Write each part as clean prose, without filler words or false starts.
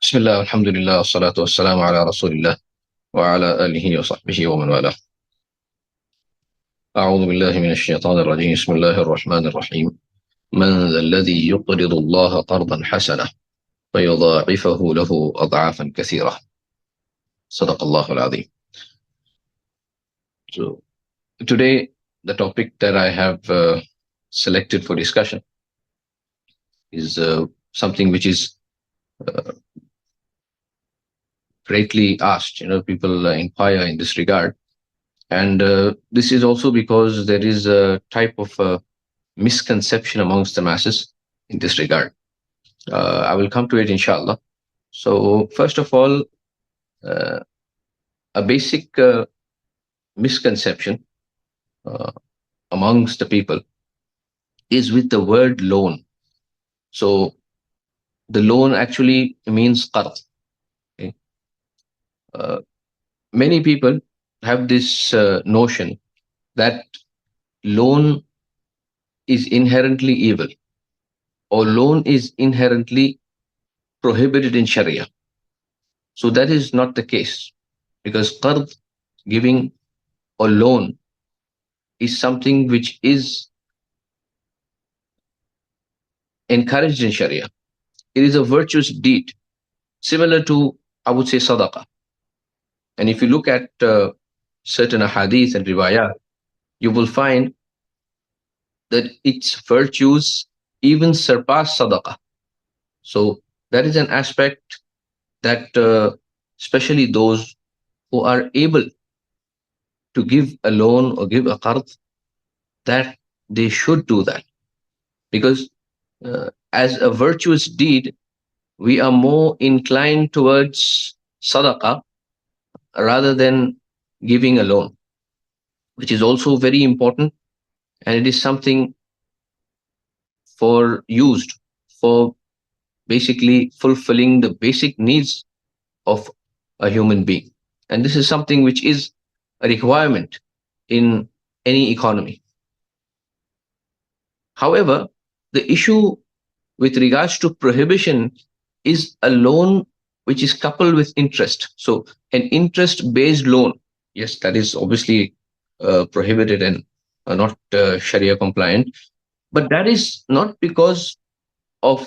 بسم الله والحمد لله والصلاة والسلام على رسول الله وعلى آله وصحبه ومن والاه. أعوذ بالله من الشيطان الرجيم. بسم الله الرحمن الرحيم. من ذا الذي يقرض الله قرضا حسنا فيضاعفه له أضعافا كثيرة. صدق الله العظيم. So today the topic that I have selected for discussion is something which is uh, greatly asked. People inquire in this regard, and this is also because there is a type of misconception amongst the masses in this regard. I will come to it, inshallah. So, first of all, uh, a basic misconception uh, amongst the people is with the word loan. So, the loan actually means qard. Okay? Uh, Many people have this notion that loan is inherently evil, or loan is inherently prohibited in Sharia. So that is not the case, because qard, giving or loan, is something which is encouraged in Sharia. It is a virtuous deed, similar to, I would say, sadaqah. And if you look at certain hadith and riwayat, you will find that its virtues even surpass sadaqah. So that is an aspect that, especially those who are able to give a loan or give a qard, that they should do that, because as a virtuous deed, we are more inclined towards sadaqah rather than giving a loan, which is also very important, and it is something for used for basically fulfilling the basic needs of a human being. And this is something which is a requirement in any economy. However, the issue with regards to prohibition is a loan which is coupled with interest. So, an interest based loan, yes, that is obviously prohibited and not Sharia compliant, but that is not because of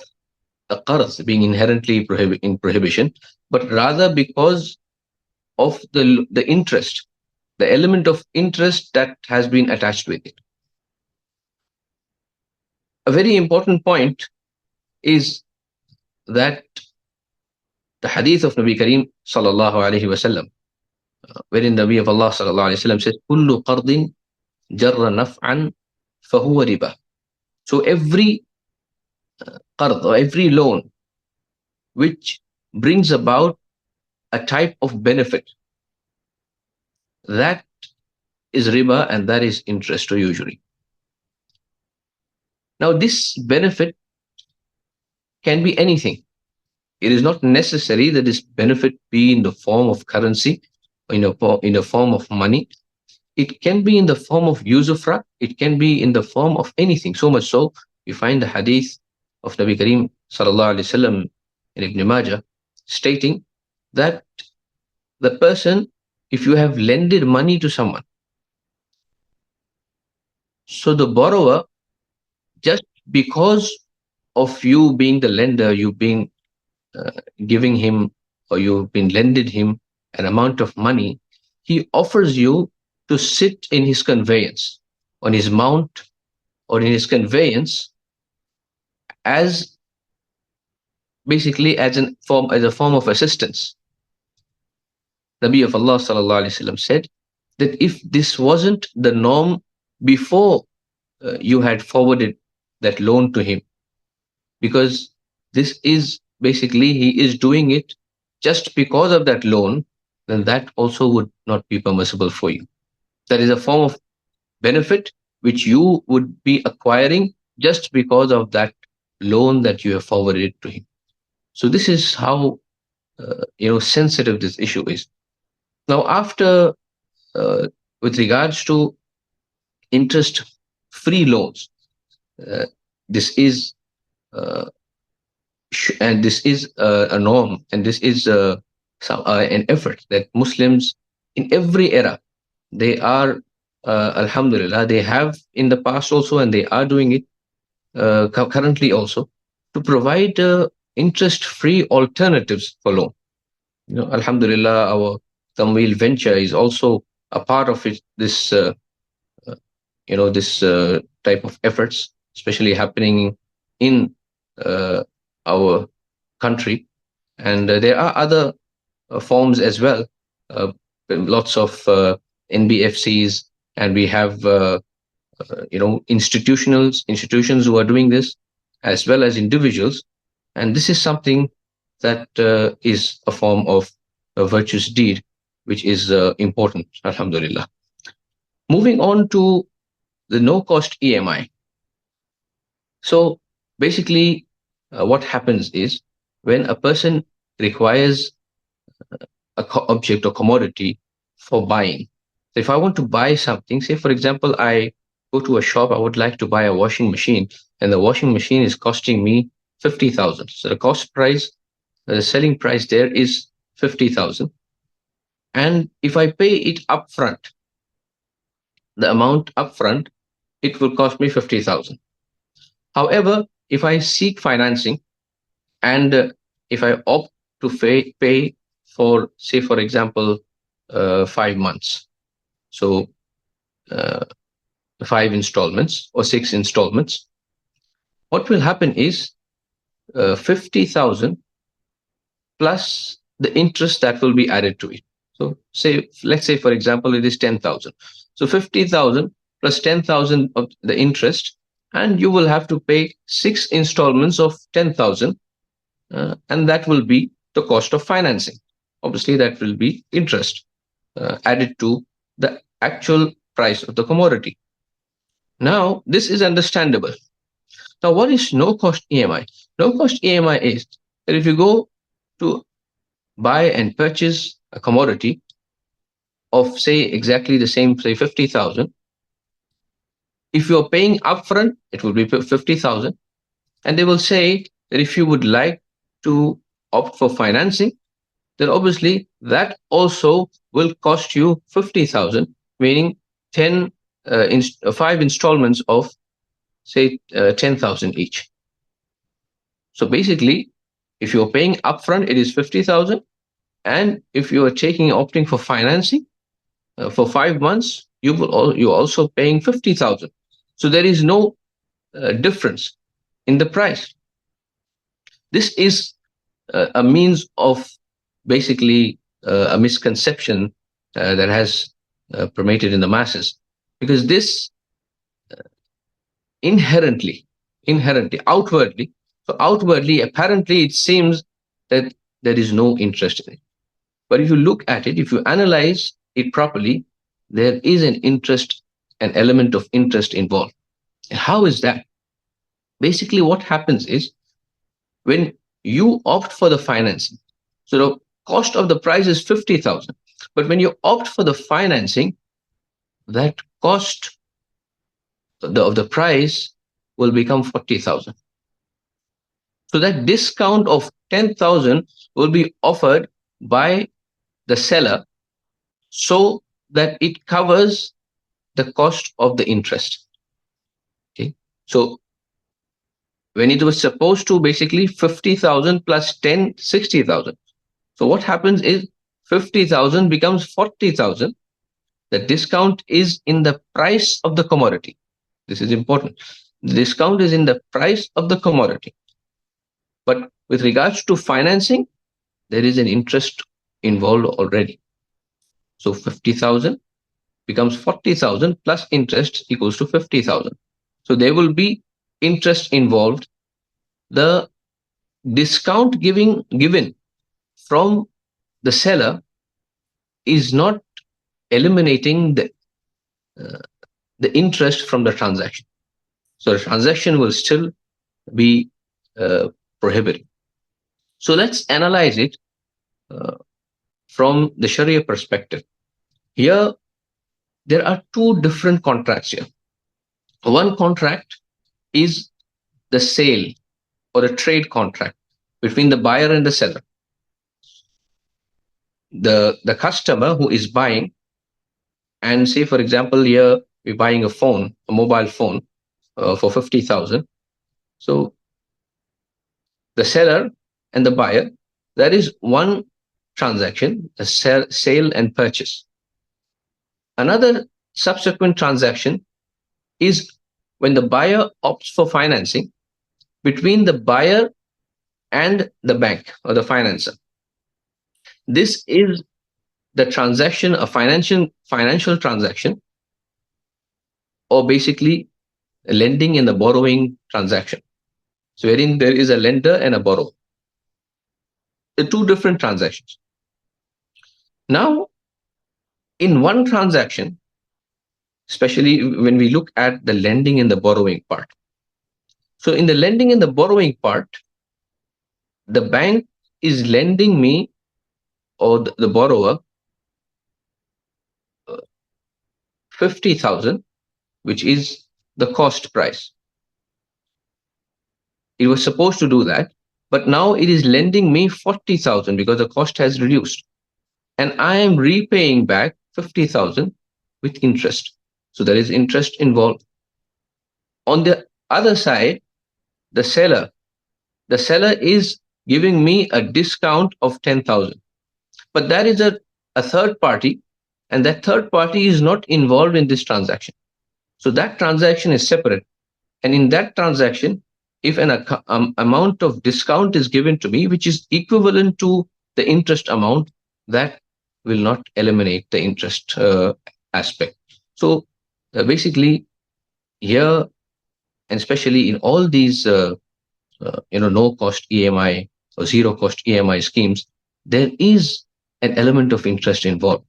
the qard being inherently in prohibition, but rather because of the interest, the element of interest that has been attached with it. A very important point is that the hadith of Nabi Kareem sallallahu alaihi wasallam, wherein the Nabi of Allah sallallahu alaihi wasallam says, "Kullu qardin jarra naf'an fahuwa riba." So every qard, or every loan which brings about a type of benefit, that is riba, and that is interest or usury. Now, this benefit can be anything. It is not necessary that this benefit be in the form of currency, or in the form of money. It can be in the form of usufruct. It can be in the form of anything. So much so, you find the hadith of Nabi Kareem sallallahu alaihi wasallam in Ibn Majah stating that the person, if you have lended money to someone, so the borrower, just because of you being the lender, you being uh, giving him, or you've been lended him an amount of money, he offers you to sit in his conveyance, on his mount, or in his conveyance, as basically as a form of assistance. Nabi of Allah sallallahu alaihi wasallam said that if this wasn't the norm before you had forwarded that loan to him, because this is basically, he is doing it just because of that loan, then that also would not be permissible for you. That is a form of benefit which you would be acquiring just because of that loan that you have forwarded to him. So this is how sensitive this issue is. Now, after with regards to interest-free loans, uh, this is uh, and this is a norm, and this is an effort that Muslims in every era, they are, alhamdulillah, they have in the past also, and they are doing it currently also, to provide interest free alternatives for loan. Alhamdulillah, our Tamwil venture is also a part of it, uh, this type of efforts, especially happening in uh, our country. And there are other forms as well, uh, lots of NBFCs, and we have institutions who are doing this, as well as individuals. And this is something that is a form of a virtuous deed, which is important, alhamdulillah. Moving on to the no cost EMI. So basically, what happens is, when a person requires object or commodity for buying. So if I want to buy something, say for example, I go to a shop, I would like to buy a washing machine, and the washing machine is costing me 50,000. So the cost price, the selling price there is 50,000. And if I pay it upfront, the amount upfront, it will cost me 50,000. However, if I seek financing, and if I opt to pay for, say, for example, 5 months, so uh, 5 installments or 6 installments, what will happen is 50,000 plus the interest that will be added to it. So let's say, for example, it is 10,000. So 50,000 plus 10,000 of the interest, and you will have to pay 6 installments of 10,000, and that will be the cost of financing. Obviously, that will be interest added to the actual price of the commodity. Now, this is understandable. Now, what is no cost EMI? No cost EMI is that if you go to buy and purchase a commodity of, say, exactly the same, say 50,000, if you're paying upfront, it will be 50,000. And they will say that if you would like to opt for financing, then obviously that also will cost you 50,000, meaning 5 installments of, say, 10,000 each. So basically, if you're paying upfront, it is 50,000. And if you are opting for financing for 5 months, you're also paying 50,000. So there is no difference in the price. This is a means of basically a misconception that has permeated in the masses, because this inherently, outwardly, apparently, it seems that there is no interest in it. But if you look at it, if you analyze it properly, there is an element of interest involved. And how is that? Basically, what happens is, when you opt for the financing, so the cost of the price is 50,000, but when you opt for the financing, that cost of the price will become 40,000. So that discount of 10,000 will be offered by the seller, so that it covers the cost of the interest. Okay. So when it was supposed to basically 50,000 plus 10, 60,000. So what happens is 50,000 becomes 40,000. The discount is in the price of the commodity. This is important. The discount is in the price of the commodity. But with regards to financing, there is an interest involved already. So 50,000 becomes 40,000 plus interest equals to 50,000. So there will be interest involved. The discount given from the seller is not eliminating the interest from the transaction. So the transaction will still be prohibited. So let's analyze it from the Sharia perspective. Here, there are two different contracts here. One contract is the sale or the trade contract. between the buyer and the seller. The customer who is buying, and say for example here we're buying a mobile phone for 50,000. So the seller and the buyer, that is one transaction, a sale and purchase. Another subsequent transaction is when the buyer opts for financing between the buyer and the bank or the financer. This is the transaction, a financial transaction, or basically a lending and the borrowing transaction. So wherein there is a lender and a borrower. The two different transactions. Now, in one transaction, especially when we look at the lending and the borrowing part. So in the lending and the borrowing part, the bank is lending me, or the borrower, 50,000, which is the cost price. It was supposed to do that, but now it is lending me 40,000 because the cost has reduced. And I am repaying back 50,000 with interest. So there is interest involved. On the other side, the seller is giving me a discount of 10,000. But that is a third party, and that third party is not involved in this transaction. So that transaction is separate. And in that transaction, if an amount of discount is given to me, which is equivalent to the interest amount, that will not eliminate the interest aspect. So basically here, and especially in all these no cost EMI or zero cost EMI schemes, there is an element of interest involved.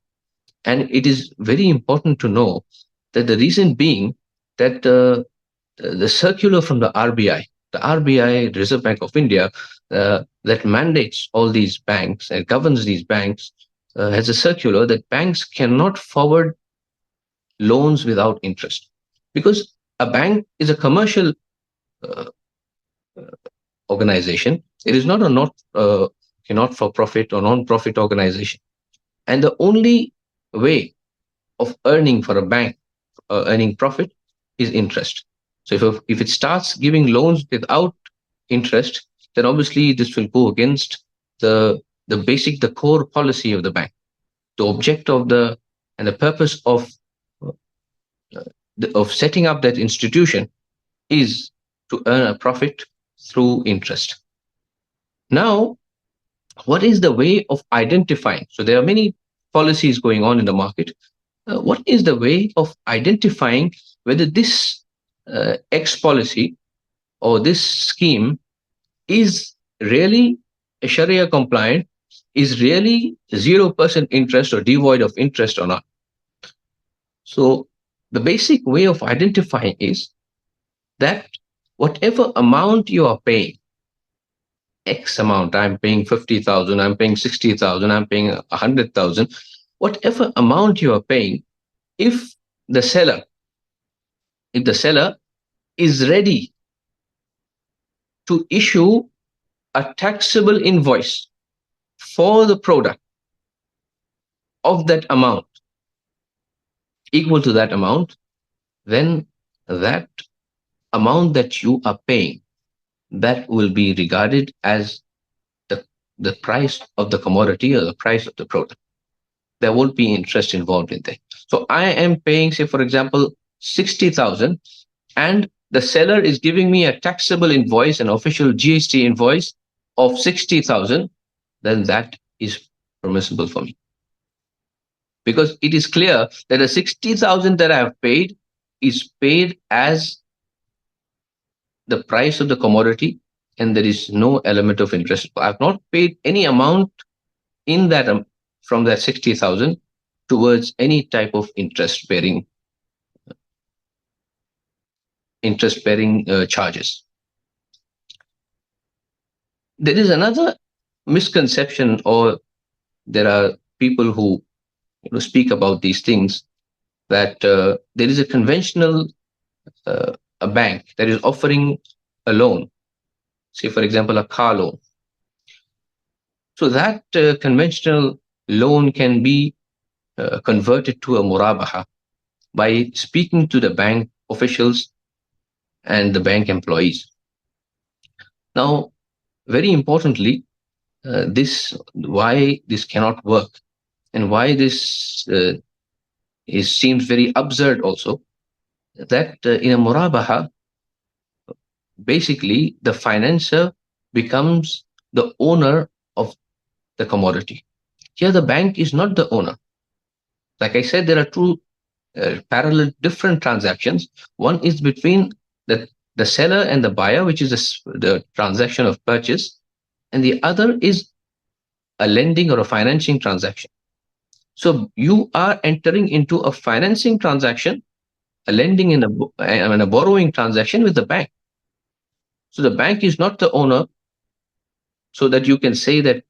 And it is very important to know that the reason being that the circular from the RBI, Reserve Bank of India, that mandates all these banks and governs these banks, has a circular that banks cannot forward loans without interest, because a bank is a commercial organization. It is not a not for profit or non-profit organization, and the only way of earning for a bank, earning profit, is interest. So if it starts giving loans without interest, then obviously this will go against the core policy of the bank. The object of and the purpose of setting up that institution is to earn a profit through interest. Now, what is the way of identifying? So there are many policies going on in the market. What is the way of identifying whether this X policy or this scheme is really Sharia compliant, is really 0% interest or devoid of interest or not? So the basic way of identifying is that whatever amount you are paying, X amount, I'm paying 50,000, I'm paying 60,000, I'm paying 100,000, whatever amount you are paying, if the seller is ready to issue a taxable invoice for the product of that amount, equal to that amount, then that amount that you are paying, that will be regarded as the price of the commodity or the price of the product. There won't be interest involved in that. So I am paying, say, for example, 60,000, and the seller is giving me a taxable invoice, an official GST invoice of 60,000, then that is permissible for me. Because it is clear that the 60,000 that I have paid is paid as the price of the commodity, and there is no element of interest. I have not paid any amount in that from that 60,000 towards any type of interest bearing charges. There is another misconception, or there are people who speak about these things, that there is a conventional a bank that is offering a loan, say for example a car loan, So that conventional loan can be converted to a murabaha by speaking to the bank officials and the bank employees. Now, very importantly, this why this cannot work and why this is seems very absurd also, that in a murabaha, basically the financier becomes the owner of the commodity. Here the bank is not the owner. Like I said, there are two parallel different transactions. One is between the seller and the buyer, which is the transaction of purchase, and the other is a lending or a financing transaction. So you are entering into a financing transaction, a lending and a borrowing transaction with the bank. So the bank is not the owner, so that you can say that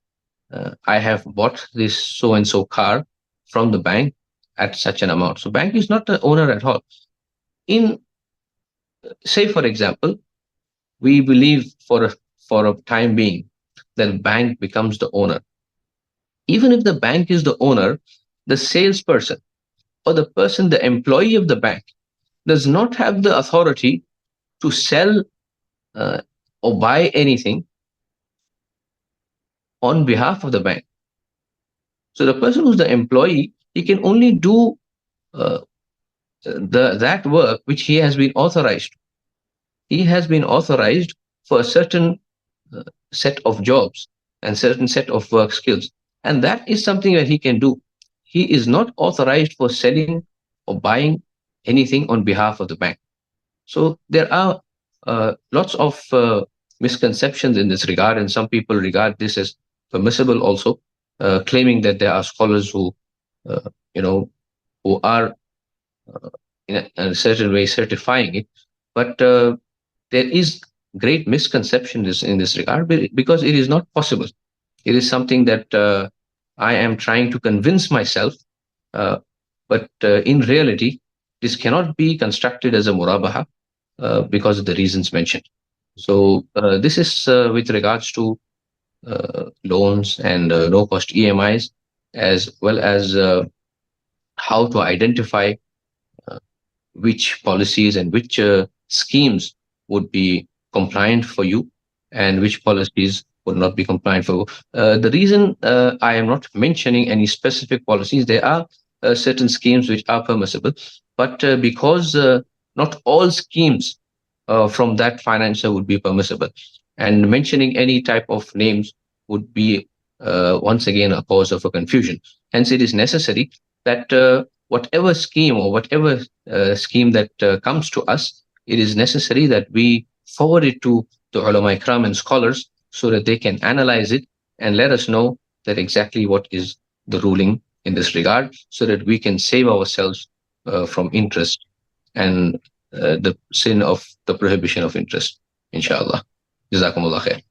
I have bought this so and so car from the bank at such an amount. So bank is not the owner at all. In, say for example, we believe for a time being that bank becomes the owner. Even if the bank is the owner, the salesperson or the person, the employee of the bank, does not have the authority to sell uh, or buy anything on behalf of the bank. So the person who's the employee, he can only do uh, the that work which he has been authorized. He has been authorized for a certain uh, set of jobs and certain set of work skills, and that is something that he can do. He is not authorized for selling or buying anything on behalf of the bank. So there are lots of misconceptions in this regard, and some people regard this as permissible also, claiming that there are scholars who, uh, you know, who are in a certain way certifying it. But there is great misconception in this regard, because it is not possible. It is something that I am trying to convince myself, uh, but in reality, this cannot be constructed as a murabaha because of the reasons mentioned. So this is with regards to loans and no cost EMIs, as well as how to identify uh, which policies and which schemes would be compliant for you and which policies would not be compliant for you. The reason I am not mentioning any specific policies, there are certain schemes which are permissible, but because not all schemes from that financier would be permissible, and mentioning any type of names would be once again a cause of a confusion. Hence, it is necessary that whatever scheme or whatever scheme that comes to us, it is necessary that we forward it to the ulama ikram and scholars, so that they can analyze it and let us know that exactly what is the ruling in this regard, so that we can save ourselves from interest and the sin of the prohibition of interest. Inshallah. Jazakumullah khair.